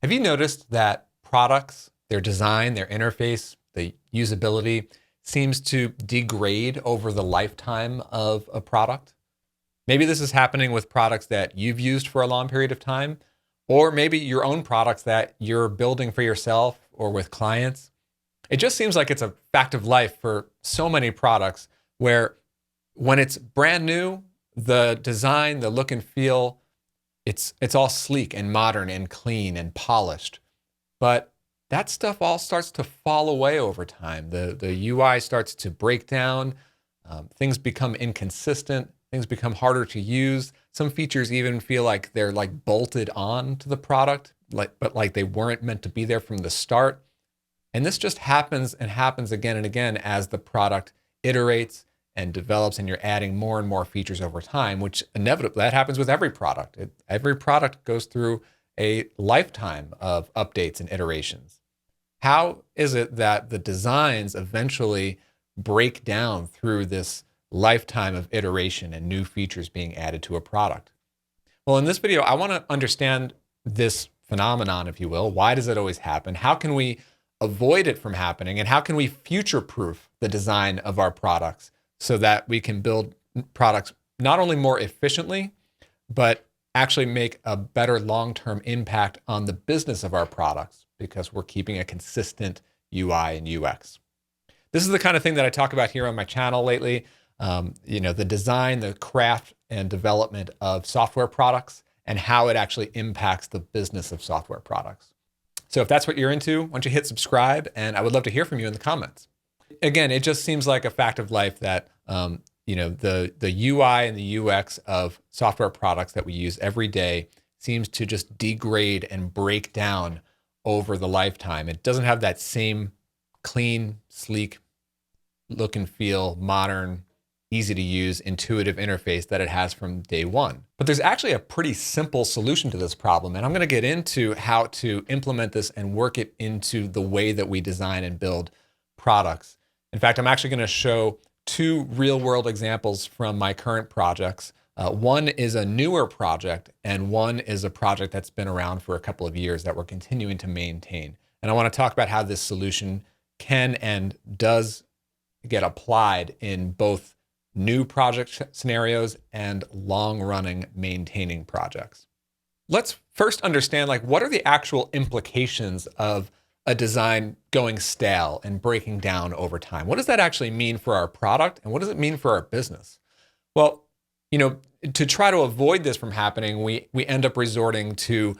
Have you noticed that products, their design, their interface, the usability seems to degrade over the lifetime of a product? Maybe this is happening with products that you've used for a long period of time, or maybe your own products that you're building for yourself or with clients. It just seems like it's a fact of life for so many products where when it's brand new, the design, the look and feel, it's all sleek and modern and clean and polished. But that stuff all starts to fall away over time. The UI starts to break down. Things become inconsistent. Things become harder to use. Some features even feel like they're like bolted on to the product, but like they weren't meant to be there from the start. And this just happens and happens again and again as the product iterates and develops, and you're adding more and more features over time, which inevitably that happens with every product. Every product goes through a lifetime of updates and iterations. How is it that the designs eventually break down through this lifetime of iteration and new features being added to a product? Well, in this video, I want to understand this phenomenon, if you will. Why does it always happen? How can we avoid it from happening? And how can we future-proof the design of our products so that we can build products not only more efficiently, but actually make a better long-term impact on the business of our products because we're keeping a consistent UI and UX. This is the kind of thing that I talk about here on my channel lately. The design, the craft and development of software products and how it actually impacts the business of software products. So if that's what you're into, why don't you hit subscribe, and I would love to hear from you in the comments. Again, it just seems like a fact of life that the UI and the UX of software products that we use every day seems to just degrade and break down over the lifetime. It doesn't have that same clean, sleek look and feel, modern, easy to use, intuitive interface that it has from day one. But there's actually a pretty simple solution to this problem, and I'm going to get into how to implement this and work it into the way that we design and build products. In fact, I'm actually going to show two real-world examples from my current projects. One is a newer project, and one is a project that's been around for a couple of years that we're continuing to maintain. And I want to talk about how this solution can and does get applied in both new project scenarios and long-running maintaining projects. Let's first understand, what are the actual implications of a design going stale and breaking down over time? What does that actually mean for our product, and what does it mean for our business? Well, to try to avoid this from happening, we end up resorting to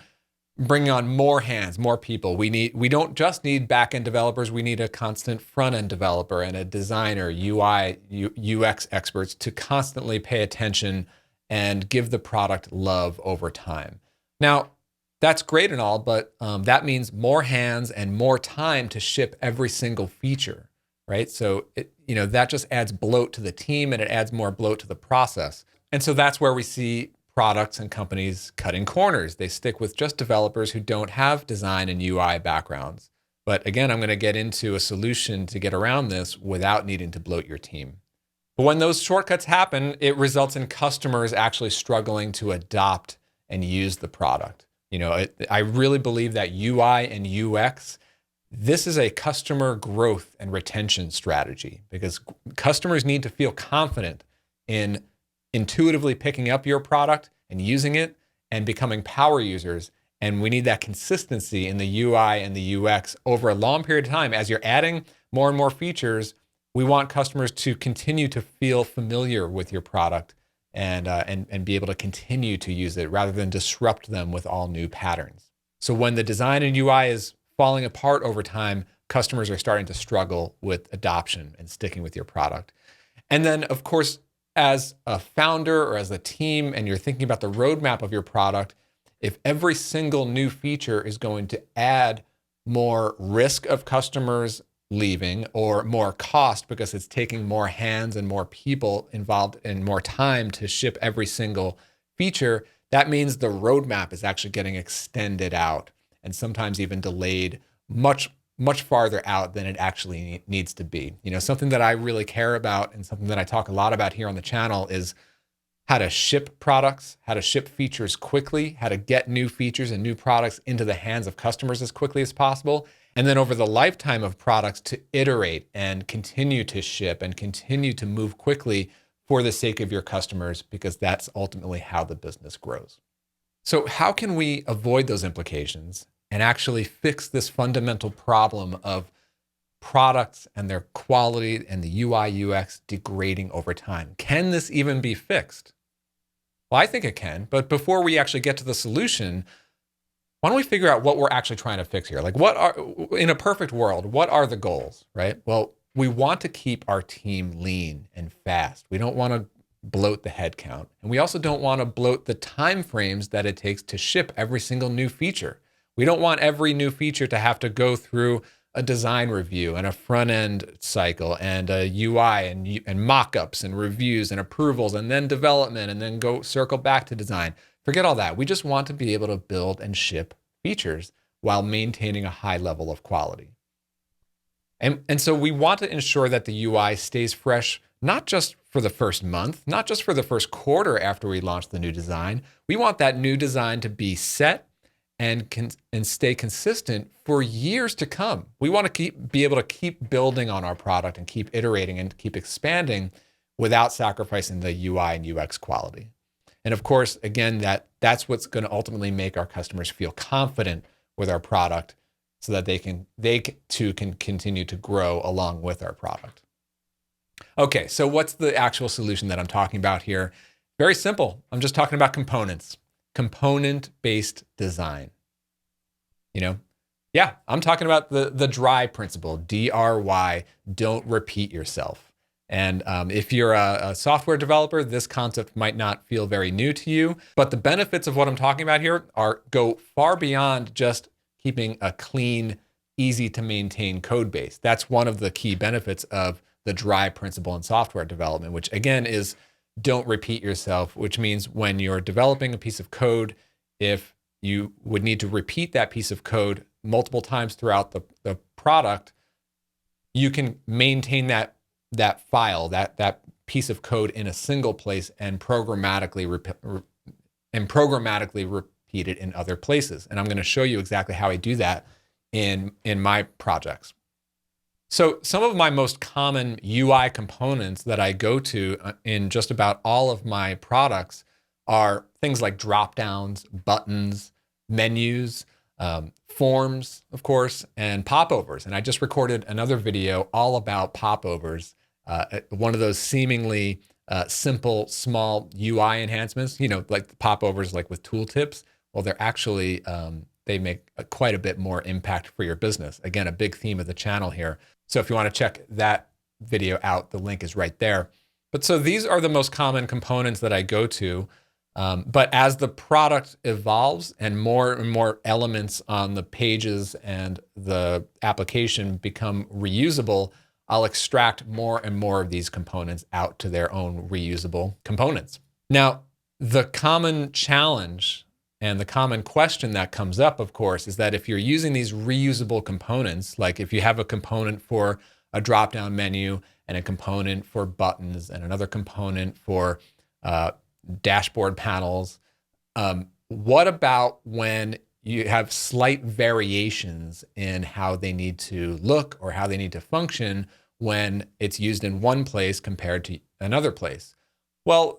bringing on more hands, more people. We don't just need back-end developers, we need a constant front-end developer and a designer, UI, UX experts to constantly pay attention and give the product love over time. Now, that's great and all, but that means more hands and more time to ship every single feature, right? So that just adds bloat to the team and it adds more bloat to the process. And so that's where we see products and companies cutting corners. They stick with just developers who don't have design and UI backgrounds. But again, I'm going to get into a solution to get around this without needing to bloat your team. But when those shortcuts happen, it results in customers actually struggling to adopt and use the product. I really believe that UI and UX, this is a customer growth and retention strategy because customers need to feel confident in intuitively picking up your product and using it and becoming power users. And we need that consistency in the UI and the UX over a long period of time. As you're adding more and more features, we want customers to continue to feel familiar with your product and be able to continue to use it rather than disrupt them with all new patterns. So when the design and UI is falling apart over time, customers are starting to struggle with adoption and sticking with your product. And then, of course, as a founder or as a team, and you're thinking about the roadmap of your product, if every single new feature is going to add more risk of customers leaving or more cost because it's taking more hands and more people involved and more time to ship every single feature, that means the roadmap is actually getting extended out and sometimes even delayed much farther out than it actually needs to be. Something that I really care about and something that I talk a lot about here on the channel is how to ship products, how to ship features quickly, how to get new features and new products into the hands of customers as quickly as possible. And then over the lifetime of products to iterate and continue to ship and continue to move quickly for the sake of your customers, because that's ultimately how the business grows. So how can we avoid those implications and actually fix this fundamental problem of products and their quality and the UI UX degrading over time? Can this even be fixed? Well, I think it can, but before we actually get to the solution, why don't we figure out what we're actually trying to fix here? Like, in a perfect world, what are the goals, right? Well, we want to keep our team lean and fast. We don't want to bloat the headcount. And we also don't want to bloat the time frames that it takes to ship every single new feature. We don't want every new feature to have to go through a design review and a front end cycle and a UI and mock-ups and reviews and approvals and then development and then go circle back to design. Forget all that. We just want to be able to build and ship features while maintaining a high level of quality. And so we want to ensure that the UI stays fresh, not just for the first month, not just for the first quarter after we launch the new design. We want that new design to be set and stay consistent for years to come. We want to be able to keep building on our product and keep iterating and keep expanding without sacrificing the UI and UX quality. And of course, again, that's what's going to ultimately make our customers feel confident with our product so that they too can continue to grow along with our product. Okay, so what's the actual solution that I'm talking about here? Very simple. I'm just talking about components. Component-based design. I'm talking about the D.R.Y principle, D.R.Y, don't repeat yourself. And if you're a software developer, this concept might not feel very new to you, but the benefits of what I'm talking about here go far beyond just keeping a clean, easy to maintain code base. That's one of the key benefits of the D.R.Y principle in software development, which again is don't repeat yourself, which means when you're developing a piece of code, if you would need to repeat that piece of code multiple times throughout the product, you can maintain that file, that piece of code in a single place and programmatically repeat it in other places. And I'm going to show you exactly how I do that in my projects. So some of my most common UI components that I go to in just about all of my products are things like dropdowns, buttons, menus, forms, of course, and popovers. And I just recorded another video all about popovers, one of those seemingly simple, small UI enhancements, like the popovers like with tooltips. Well, they're actually, they make quite a bit more impact for your business. Again, a big theme of the channel here. So if you want to check that video out, the link is right there. But so these are the most common components that I go to. But as the product evolves and more elements on the pages and the application become reusable, I'll extract more and more of these components out to their own reusable components. Now, the common challenge and the common question that comes up, of course, is that if you're using these reusable components, like if you have a component for a drop-down menu and a component for buttons and another component for dashboard panels, what about when you have slight variations in how they need to look or how they need to function when it's used in one place compared to another place? Well,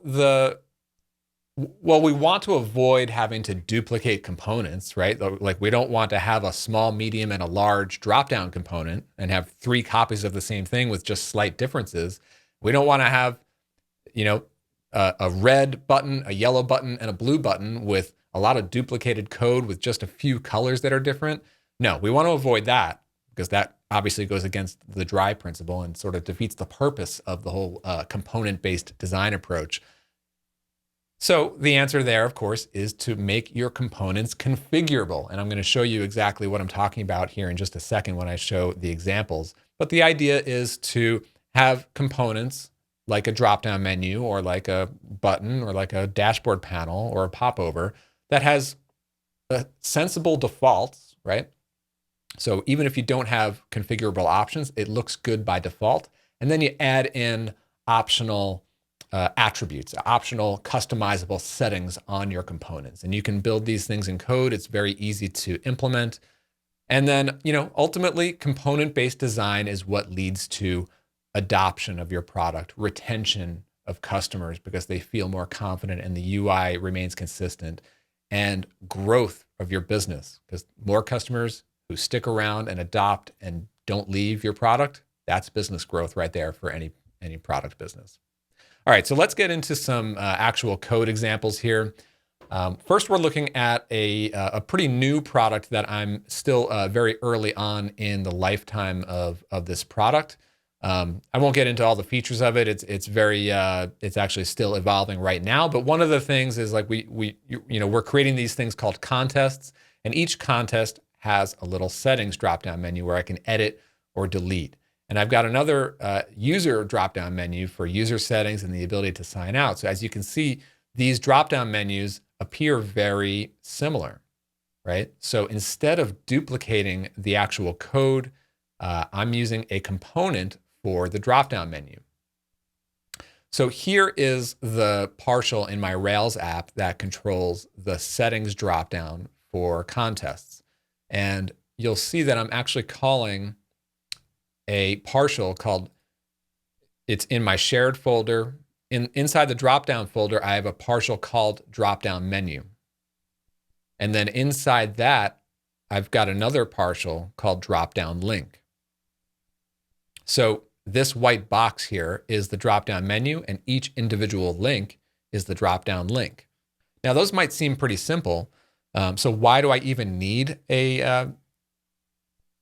we want to avoid having to duplicate components, right? Like we don't want to have a small, medium, and a large drop-down component and have 3 copies of the same thing with just slight differences. We don't want to have, a red button, a yellow button, and a blue button with a lot of duplicated code with just a few colors that are different. No, we want to avoid that because that obviously goes against the D.R.Y principle and sort of defeats the purpose of the whole component-based design approach. So the answer there, of course, is to make your components configurable. And I'm going to show you exactly what I'm talking about here in just a second when I show the examples. But the idea is to have components like a drop-down menu or like a button or like a dashboard panel or a popover that has sensible defaults, right? So even if you don't have configurable options, it looks good by default. And then you add in optional attributes, optional customizable settings on your components. And you can build these things in code. It's very easy to implement. And then, ultimately, component-based design is what leads to adoption of your product, retention of customers because they feel more confident and the UI remains consistent, and growth of your business because more customers who stick around and adopt and don't leave your product, that's business growth right there for any product business. All right, so let's get into some actual code examples here. First, we're looking at a pretty new product that I'm still very early on in the lifetime of this product. I won't get into all the features of it. It's actually still evolving right now. But one of the things is like we're creating these things called contests, and each contest has a little settings drop-down menu where I can edit or delete. And I've got another user drop-down menu for user settings and the ability to sign out. So as you can see, these drop-down menus appear very similar, right? So instead of duplicating the actual code, I'm using a component for the drop-down menu. So here is the partial in my Rails app that controls the settings drop-down for contests. And you'll see that I'm actually calling a partial called, it's in my shared folder. Inside the drop-down folder, I have a partial called drop-down menu. And then inside that, I've got another partial called drop-down link. So this white box here is the drop-down menu, and each individual link is the drop-down link. Now, those might seem pretty simple. So why do I even need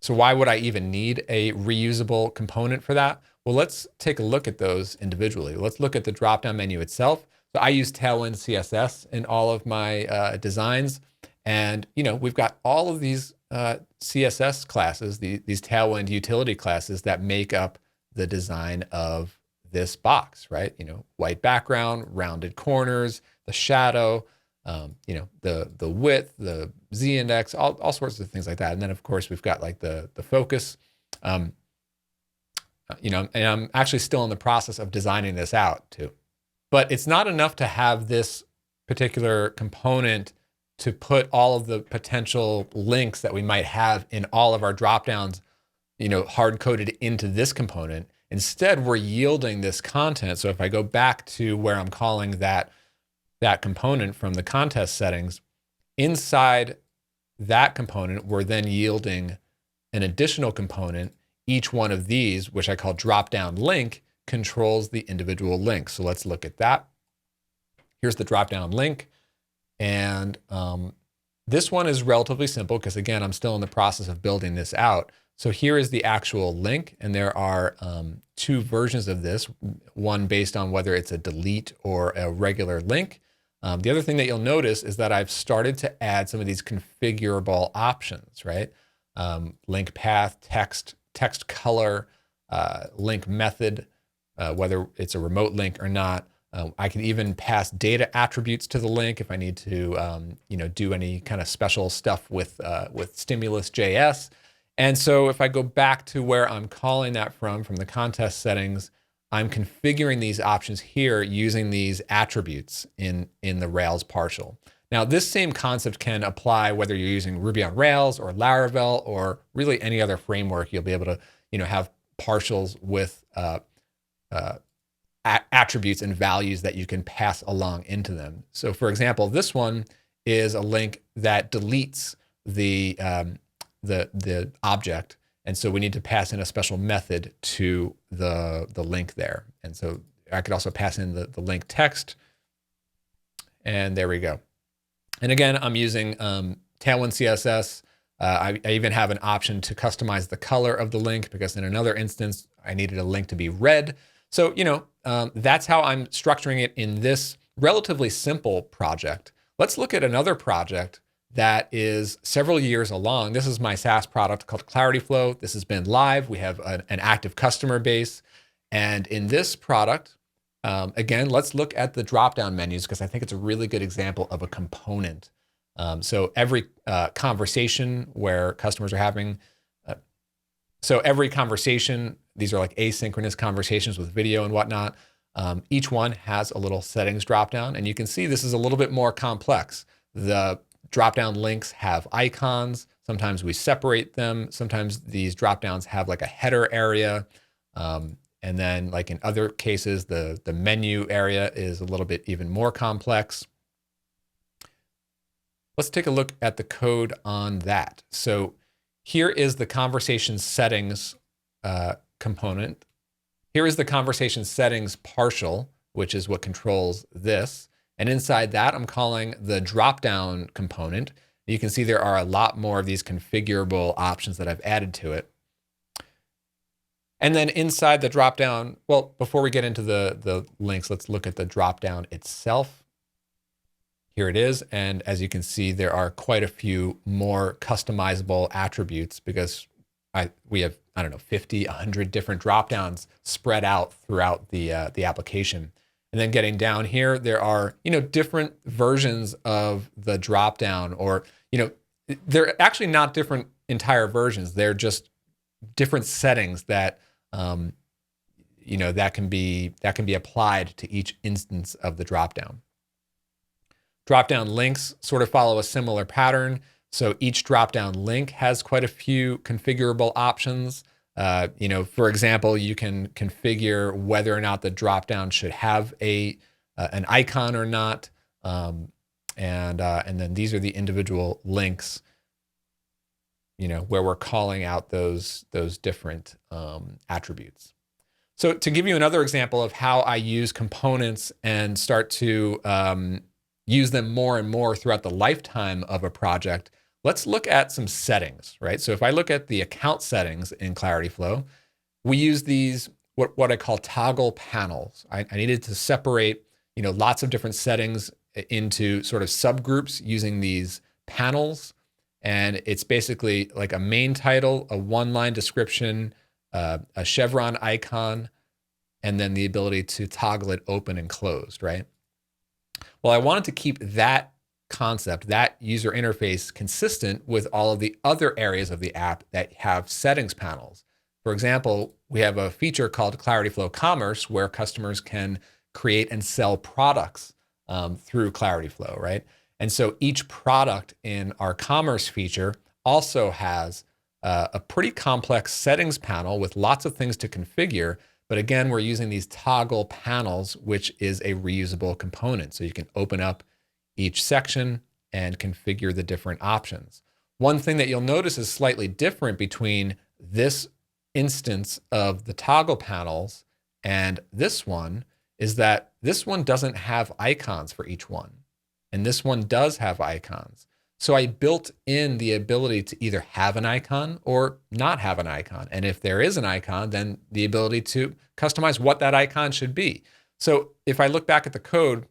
why would I even need a reusable component for that? Well, let's take a look at those individually. Let's look at the drop-down menu itself. So I use Tailwind CSS in all of my designs. And, we've got all of these CSS classes, these Tailwind utility classes that make up the design of this box, right? White background, rounded corners, the shadow, the width, the z-index, all sorts of things like that. And then of course we've got like the focus, and I'm actually still in the process of designing this out too. But it's not enough to have this particular component to put all of the potential links that we might have in all of our dropdowns, hard-coded into this component. Instead, we're yielding this content. So if I go back to where I'm calling that component from the contest settings, inside that component, we're then yielding an additional component. Each one of these, which I call drop-down link, controls the individual link. So let's look at that. Here's the drop-down link. And this one is relatively simple because, again, I'm still in the process of building this out. So here is the actual link, and there are two versions of this, one based on whether it's a delete or a regular link. The other thing that you'll notice is that I've started to add some of these configurable options, right? Link path, text color, link method, whether it's a remote link or not. I can even pass data attributes to the link if I need to, do any kind of special stuff with Stimulus.js. And so if I go back to where I'm calling that from the contest settings, I'm configuring these options here using these attributes in the Rails partial. Now, this same concept can apply whether you're using Ruby on Rails or Laravel or really any other framework. You'll be able to, have partials with attributes and values that you can pass along into them. So for example, this one is a link that deletes the object. And so we need to pass in a special method to the link there. And so I could also pass in the link text, and there we go. And again, I'm using Tailwind CSS. I even have an option to customize the color of the link because in another instance, I needed a link to be red. So, that's how I'm structuring it in this relatively simple project. Let's look at another project that is several years along. This is my SaaS product called ClarityFlow. This has been live. We have an active customer base. And in this product, again, let's look at the drop-down menus because I think it's a really good example of a component. So every conversation where customers are having, these are like asynchronous conversations with video and whatnot. Each one has a little settings dropdown, and you can see this is a little bit more complex. The dropdown links have icons. Sometimes we separate them. Sometimes these dropdowns have like a header area. And then like in other cases, the menu area is a little bit even more complex. Let's take a look at the code on that. So here is the conversation settings component. Here is the conversation settings partial, which is what controls this. And inside that, I'm calling the dropdown component. You can see there are a lot more of these configurable options that I've added to it. And then inside the dropdown, well, before we get into the links, let's look at the dropdown itself. Here it is. And as you can see, there are quite a few more customizable attributes because we have, I don't know, 50, 100 different dropdowns spread out throughout the application. And then getting down here, there are, different versions of the dropdown, or, they're actually not different entire versions. They're just different settings that, that can be applied to each instance of the dropdown. Dropdown links sort of follow a similar pattern. So each dropdown link has quite a few configurable options. For example, you can configure whether or not the dropdown should have an icon or not. And then these are the individual links, where we're calling out those different attributes. So to give you another example of how I use components and start to use them more and more throughout the lifetime of a project, let's look at some settings, right? So if I look at the account settings in ClarityFlow, we use these, what I call toggle panels. I needed to separate, lots of different settings into sort of subgroups using these panels. And it's basically like a main title, a one-line description, a chevron icon, and then the ability to toggle it open and closed, right? Well, I wanted to keep that concept, that user interface, consistent with all of the other areas of the app that have settings panels. For example, we have a feature called ClarityFlow Commerce where customers can create and sell products through ClarityFlow, right? And so each product in our commerce feature also has a pretty complex settings panel with lots of things to configure. But again, we're using these toggle panels, which is a reusable component. So you can open up each section and configure the different options. One thing that you'll notice is slightly different between this instance of the toggle panels and this one is that this one doesn't have icons for each one. And this one does have icons. So I built in the ability to either have an icon or not have an icon. And if there is an icon, then the ability to customize what that icon should be. So if I look back at the code,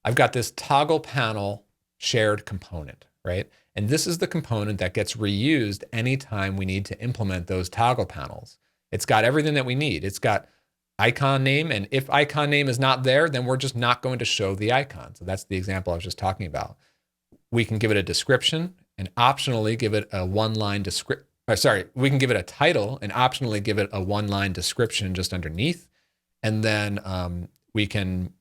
I've got this toggle panel shared component, right? And this is the component that gets reused anytime we need to implement those toggle panels. It's got everything that we need. It's got icon name, and if icon name is not there, then we're just not going to show the icon. So that's the example I was just talking about. We can give it a description and optionally give it a one-line description. We can give it a title and optionally give it a one-line description just underneath. And then we can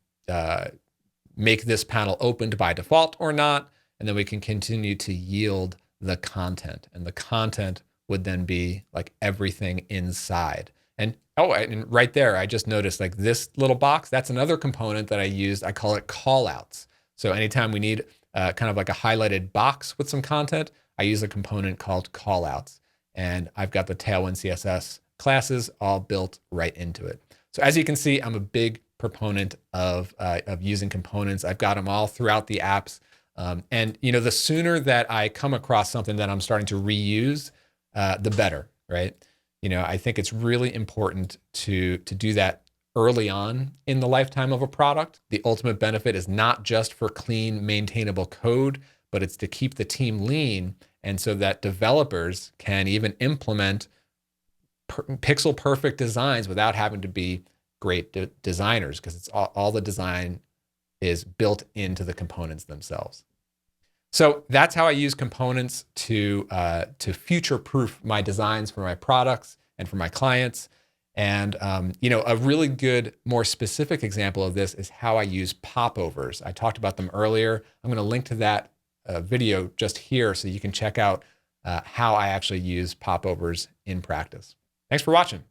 make this panel opened by default or not. And then we can continue to yield the content. And the content would then be like everything inside. And and right there, I just noticed like this little box, that's another component that I used. I call it callouts. So anytime we need kind of like a highlighted box with some content, I use a component called callouts. And I've got the Tailwind CSS classes all built right into it. So as you can see, I'm a big proponent of using components. I've got them all throughout the apps. And the sooner that I come across something that I'm starting to reuse, the better, right? I think it's really important to do that early on in the lifetime of a product. The ultimate benefit is not just for clean, maintainable code, but it's to keep the team lean and so that developers can even implement pixel perfect designs without having to be great designers, because it's all the design is built into the components themselves. So that's how I use components to future-proof my designs for my products and for my clients. And a really good, more specific example of this is how I use popovers. I talked about them earlier. I'm going to link to that video just here so you can check out how I actually use popovers in practice. Thanks for watching.